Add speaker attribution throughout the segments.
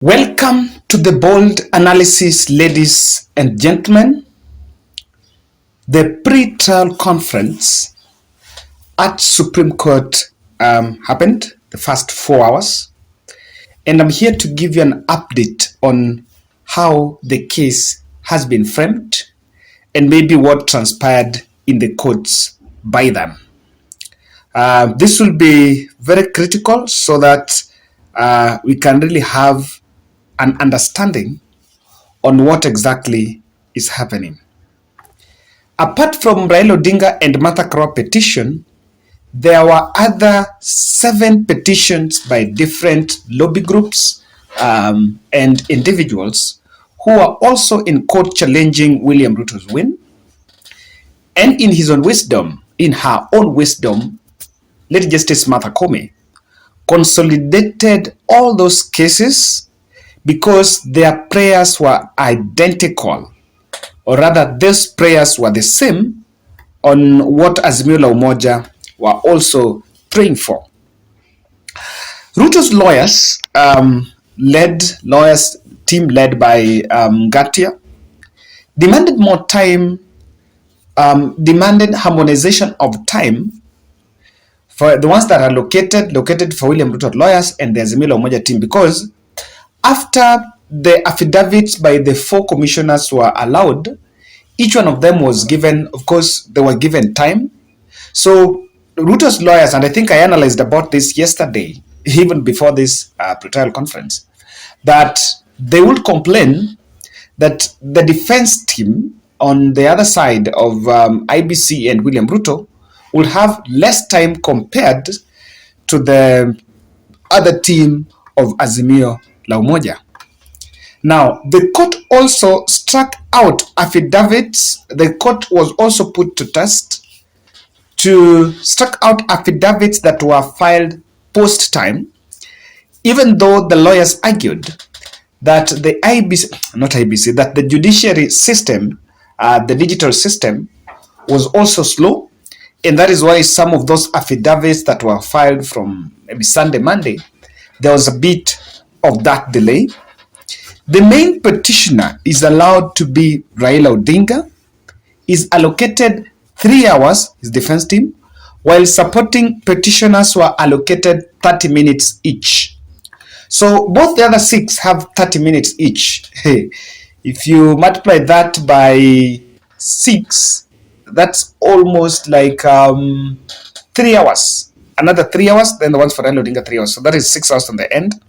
Speaker 1: Welcome to the bold analysis, ladies and gentlemen. The pre-trial conference at Supreme Court happened the first 4 hours, and I'm here to give you an update on how the case has been framed and maybe what transpired in the courts by them. This will be very critical so that we can really have an understanding on what exactly is happening. Apart from Raila Odinga and Martha Karua petition, there were other 7 petitions by different lobby groups and individuals who are also in court challenging William Ruto's win. And in her own wisdom, Lady Justice Martha Koome consolidated all those cases because their prayers were identical, or rather those prayers were the same on what Azimio la Umoja were also praying for. Ruto's team led by Gatia, demanded more time, demanded harmonization of time for the ones that are located for William Ruto lawyers and the Azimio la Umoja team, because after the affidavits by the 4 commissioners were allowed, each one of them was given, of course, they were given time. So Ruto's lawyers, and I think I analyzed about this yesterday, even before this pre-trial conference, that they would complain that the defense team on the other side of IBC and William Ruto would have less time compared to the other team of Azimio la Umoja. Now, the court also struck out affidavits. The court was also put to test to struck out affidavits that were filed post-time, even though the lawyers argued that the that the judiciary system, the digital system, was also slow, and that is why some of those affidavits that were filed from maybe Sunday, Monday, there was a bit of that delay. The main petitioner is allowed to be Raila Odinga, is allocated 3 hours, his defense team, while supporting petitioners were allocated 30 minutes each. So both the other 6 have 30 minutes each. If you multiply that by 6, that's almost like 3 hours. Another 3 hours, then the ones for Raila Odinga 3 hours. So that is 6 hours on the end.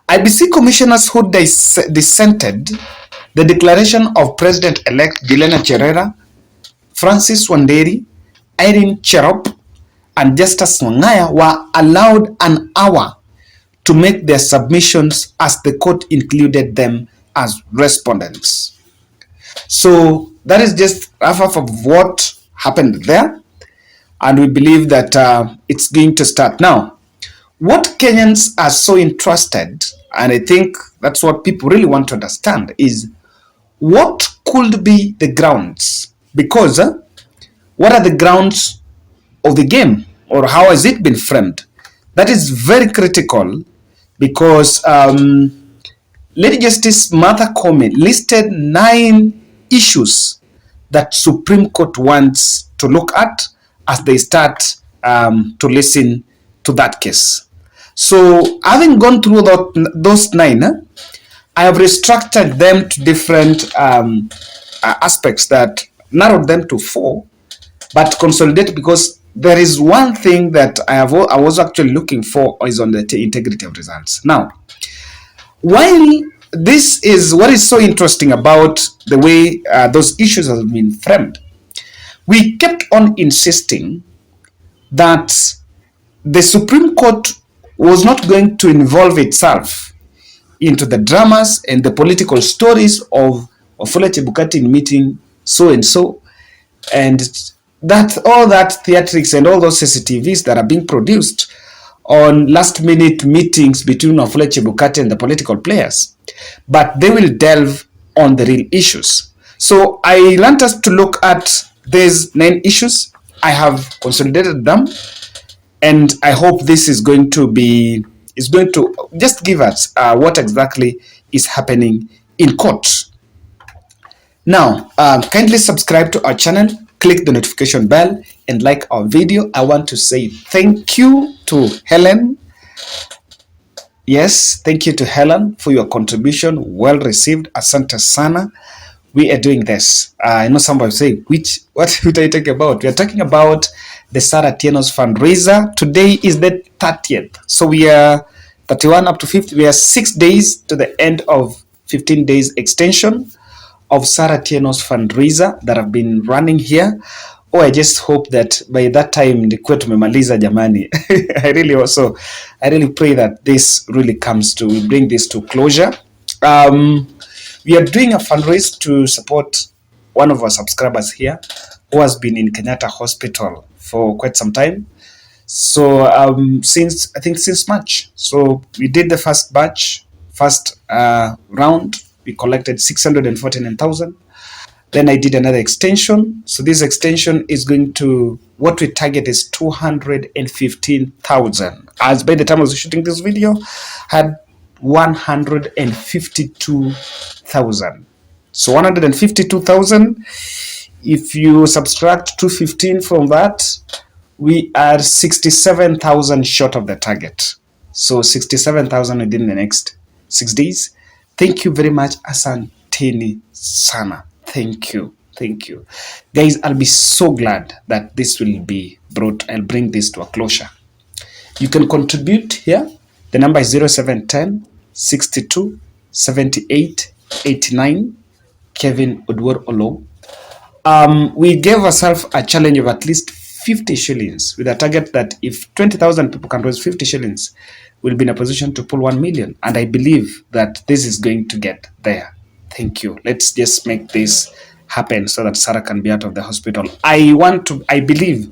Speaker 1: IBC commissioners who dissented the declaration of President-elect Juliana Cherera, Francis Wanderi, Irene Cherop, and Justice Wangaya were allowed an hour to make their submissions, as the court included them as respondents. So that is just half of what happened there, and we believe that it's going to start now. What Kenyans are so interested, and I think that's what people really want to understand, is what could be the grounds? Because what are the grounds of the game, or how has it been framed? That is very critical, because Lady Justice Martha Koome listed 9 issues that Supreme Court wants to look at as they start to listen to that case. So, having gone through those 9, I have restructured them to different aspects that narrowed them to 4, but consolidated, because there is one thing that I was actually looking for is on the integrity of results. Now, while this is what is so interesting about the way those issues have been framed, we kept on insisting that the Supreme Court was not going to involve itself into the dramas and the political stories of Wafula Chebukati in meeting so-and-so, and that all that theatrics and all those CCTVs that are being produced on last-minute meetings between Wafula Chebukati and the political players. But they will delve on the real issues. So I want us to look at these 9 issues. I have consolidated them, and I hope this is going to be is going to just give us what exactly is happening in court. Now, kindly subscribe to our channel, click the notification bell, and like our video. I want to say thank you to Helen. Yes, thank you to Helen for your contribution. Well received. Asante sana. We are doing this. I know somebody say, what are you talking about? We are talking about the Sarah Tieno's fundraiser. Today is the 30th. So we are 31 up to 50. We are 6 days to the end of 15 days extension of Sarah Tieno's fundraiser that have been running here. Oh, I just hope that by that time nikuwe tumemaliza jamani. I really pray that this really we bring this to closure. We are doing a fundraiser to support one of our subscribers here who has been in Kenyatta Hospital for quite some time. So since March. So we did the first round. We collected 649,000. Then I did another extension. So this extension is going to, what we target is 215,000. As by the time I was shooting this video, had 152,000. So 152,000. If you subtract 215 from that, we are 67,000 short of the target. So 67,000 within the next 6 days. Thank you very much, asanteni sana. Thank you. Guys, I'll be so glad that this will be brought. I'll bring this to a closure. You can contribute here. The number is 0710 62 78 89. Kevin Oduor Olo. We gave ourselves a challenge of at least 50 shillings with a target that if 20,000 people can raise 50 shillings, we'll be in a position to pull 1 million. And I believe that this is going to get there. Thank you. Let's just make this happen so that Sarah can be out of the hospital. I am convicted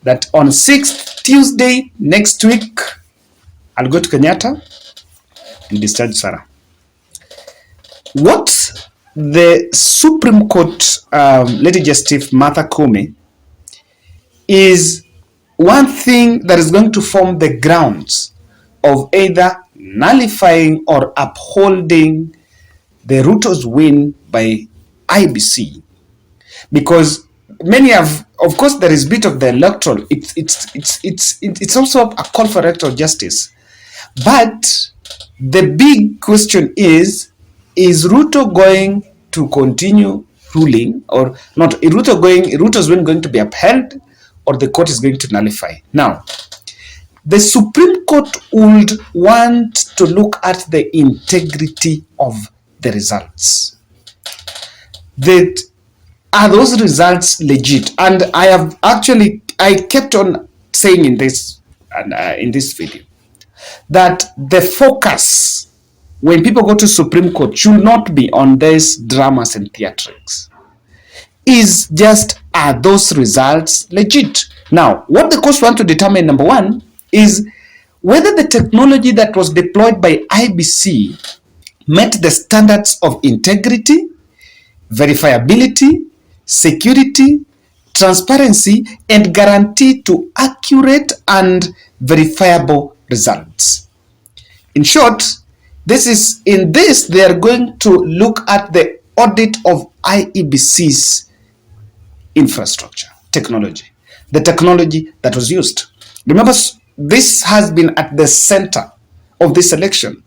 Speaker 1: that on 6th Tuesday next week, I'll go to Kenyatta and discharge Sarah. What the Supreme Court, Lady Justice Martha Koome, is one thing that is going to form the grounds of either nullifying or upholding the Ruto's win by IBC, because many have, of course, there is a bit of the electoral. It's also a call for electoral justice, but the big question is Ruto going to continue ruling or not? Ruto's win going to be upheld, or the court is going to nullify? Now, the Supreme Court would want to look at the integrity of the results. Are those results legit? And I kept on saying in this video that the focus when people go to Supreme Court should not be on these dramas and theatrics. Is just, are those results legit? Now, what the courts want to determine, number one, is whether the technology that was deployed by IBC met the standards of integrity, verifiability, security, transparency, and guarantee to accurate and verifiable results. In short, they are going to look at the audit of IEBC's infrastructure, technology, the technology that was used. Remember, this has been at the center of this election,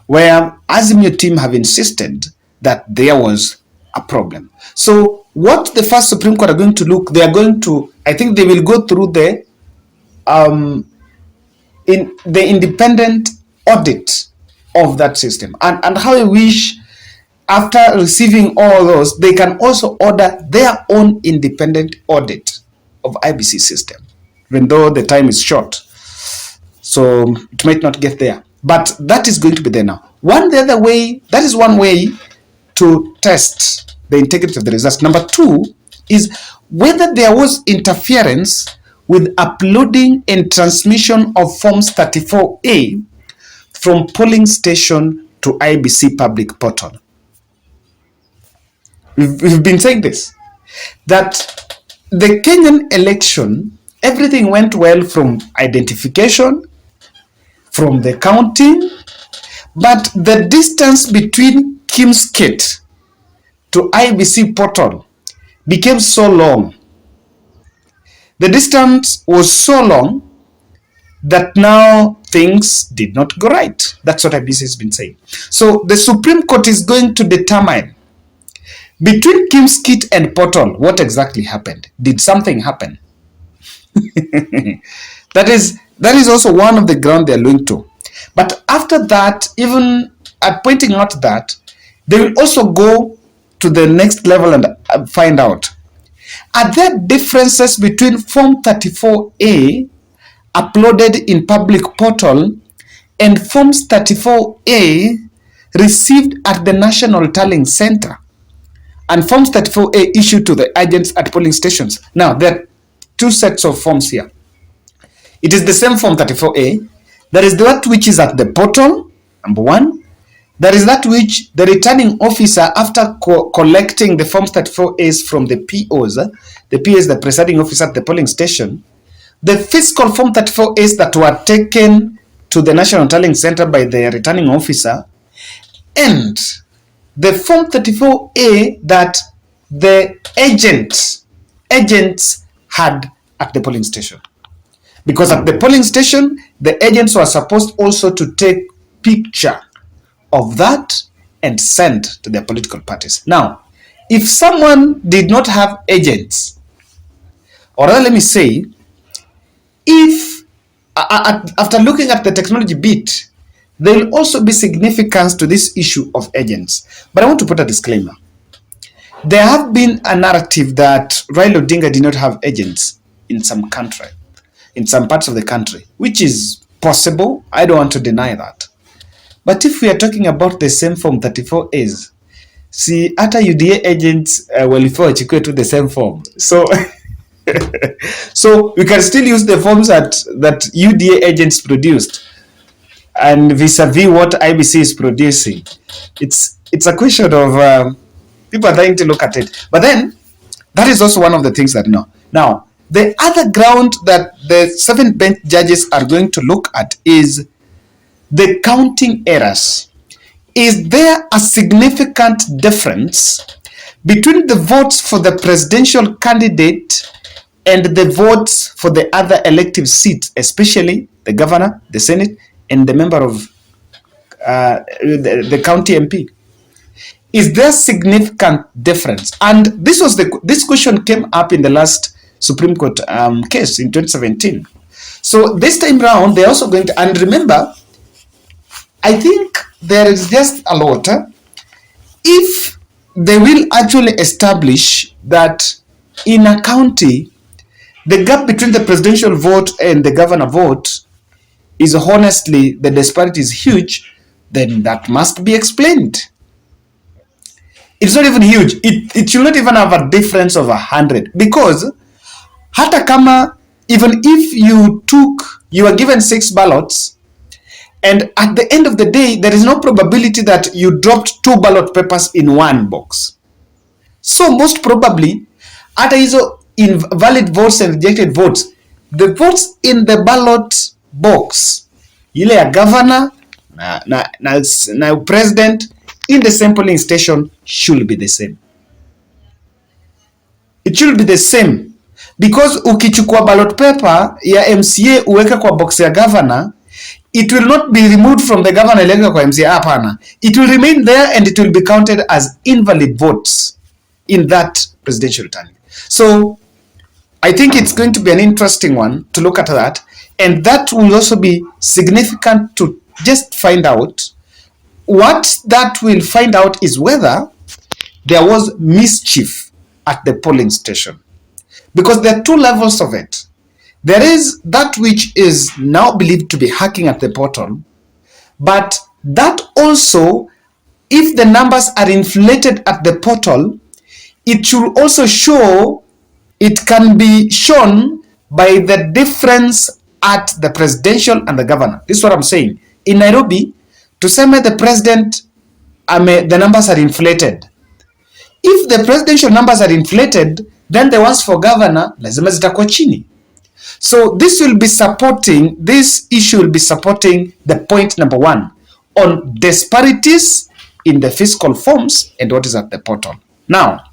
Speaker 1: where Azimio team have insisted that there was a problem. So what the first Supreme Court are going to look, I think they will go through the independent audit of that system. And how I wish, after receiving all those, they can also order their own independent audit of IBC system, even though the time is short. So it might not get there. But that is going to be there now. That is one way to test the integrity of the results. Number two is whether there was interference with uploading and transmission of Forms 34A from polling station to IBC public portal. We've been saying this, that the Kenyan election everything went well from identification, from the counting, but the distance between Kim's kit to IBC portal became so long. The distance was so long that now things did not go right. That's what IBC has been saying. So the Supreme Court is going to determine between Kim's kit and portal what exactly happened. Did something happen? That is also one of the ground they're going to. But after that, even at pointing out that, they will also go to the next level and find out, are there differences between Form 34A uploaded in public portal and Forms 34A received at the National Tallying Center and Forms 34A issued to the agents at polling stations? Now, there are two sets of forms here. It is the same Form 34A. There is that which is at the portal, number one. There is that which the returning officer, after collecting the Forms 34As from the POs, the PO is the presiding officer at the polling station, the physical Form 34As that were taken to the National Tallying Center by the returning officer, and the Form 34A that the agents had at the polling station. Because at the polling station, the agents were supposed also to take picture of that and send to their political parties. Now, if someone did not have agents, or rather let me say, if after looking at the technology bit, there will also be significance to this issue of agents. But I want to put a disclaimer. There have been a narrative that Raila Odinga did not have agents in some country, in some parts of the country, which is possible. I don't want to deny that. But if we are talking about the same Form 34As, see, hata UDA agents walifaa wachukue to the same form. So, so we can still use the forms that UDA agents produced, and vis-a-vis what IBC is producing. It's a question of people are trying to look at it. But then, that is also one of the things that no. Now, the other ground that the 7 bench judges are going to look at is the counting errors. Is there a significant difference between the votes for the presidential candidate and the votes for the other elective seats, especially the governor, the Senate, and the member of the county MP? Is there significant difference? And this question came up in the last Supreme Court case in 2017. So this time round, they're also going to, and remember, I think there is just a lot. If they will actually establish that in a county, the gap between the presidential vote and the governor vote is honestly, the disparity is huge, then that must be explained. It's not even huge. It should not even have a difference of 100, because hata kama, even if you were given 6 ballots, and at the end of the day, there is no probability that you dropped 2 ballot papers in one box. So most probably, hata hizo invalid votes and rejected votes, the votes in the ballot box, ile ya governor na president in the same polling station should be the same. It should be the same, because ukichukua ballot paper ya MCA uweka kwa box ya governor, it will not be removed from the governor elected kwa MCA. Hapana. It will remain there and it will be counted as invalid votes in that presidential return. So I think it's going to be an interesting one to look at that. And that will also be significant to just find out. What that will find out is whether there was mischief at the polling station. Because there are 2 levels of it. There is that which is now believed to be hacking at the portal, but that also, if the numbers are inflated at the portal, it should also show, it can be shown by the difference at the presidential and the governor. This is what I'm saying. In Nairobi, to say the president, the numbers are inflated. If the presidential numbers are inflated, then the ones for governor lazima zitakuwa chini. So this issue will be supporting the point number 1 on disparities in the fiscal forms and what is at the portal. Now,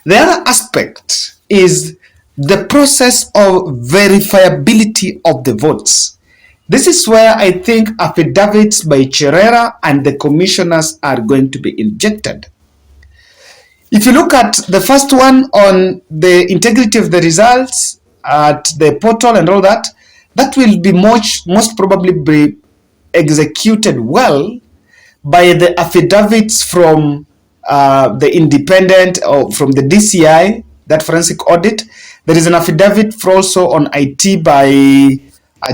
Speaker 1: the other aspect is the process of verifiability of the votes. This is where I think affidavits by Cherera and the commissioners are going to be injected. If you look at the first one on the integrity of the results at the portal and all that, that will be most probably be executed well by the affidavits from the independent or from the DCI, that forensic audit. There is an affidavit also on IT by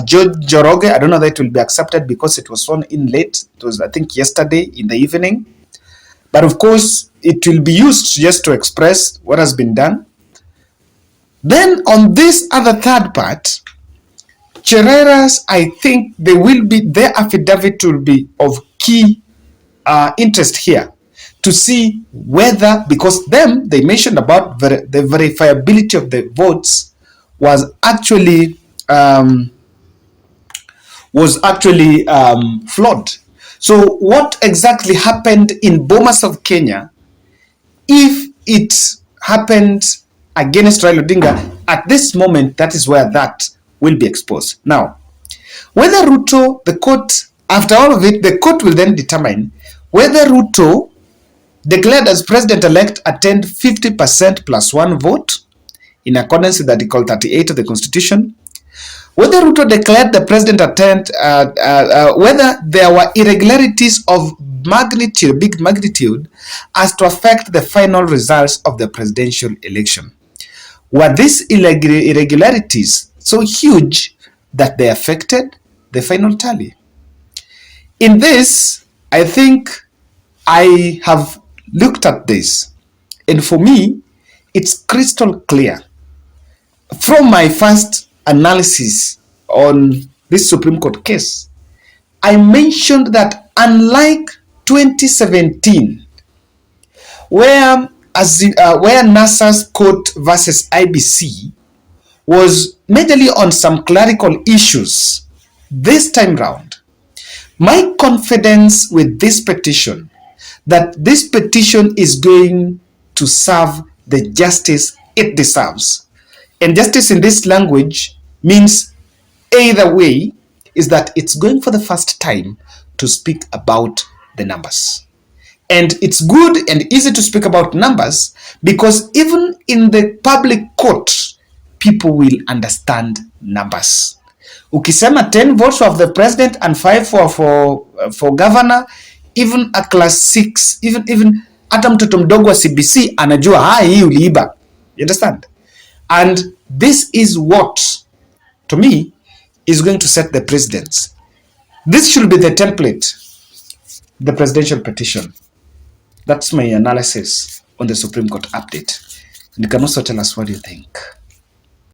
Speaker 1: George Joroge. I don't know that it will be accepted because it was sworn in late. It was, I think, yesterday in the evening. But of course, it will be used just to express what has been done. Then on this other third part, Cherera's, I think their affidavit will be of key interest here to see whether, because they mentioned about the verifiability of the votes was actually flawed. So what exactly happened in Bomas of Kenya, if it happened against Raila Odinga, at this moment, that is where that will be exposed. Now, whether Ruto, the court, after all of it, the court will then determine whether Ruto, declared as president-elect, attained 50% plus 1 vote in accordance with Article 38 of the Constitution, whether Ruto declared the president whether there were irregularities of big magnitude, as to affect the final results of the presidential election. Were these irregularities so huge that they affected the final tally? In this, I think I have looked at this, and for me, it's crystal clear. From my first analysis on this Supreme Court case, I mentioned that unlike 2017, where NASA's court versus IBC was majorly on some clerical issues, this time round, my confidence with this petition, that this petition is going to serve the justice it deserves. And justice in this language means either way, is that it's going for the first time to speak about the numbers. And it's good and easy to speak about numbers because even in the public court, people will understand numbers. Ukisema 10 votes of the president and 5 for governor, even a class 6, even hata mtoto mdogo wa CBC anajua hii uliiba. You understand? And this is what, to me, is going to set the precedents. This should be the template, the presidential petition. That's my analysis on the Supreme Court update. And you can also tell us what you think.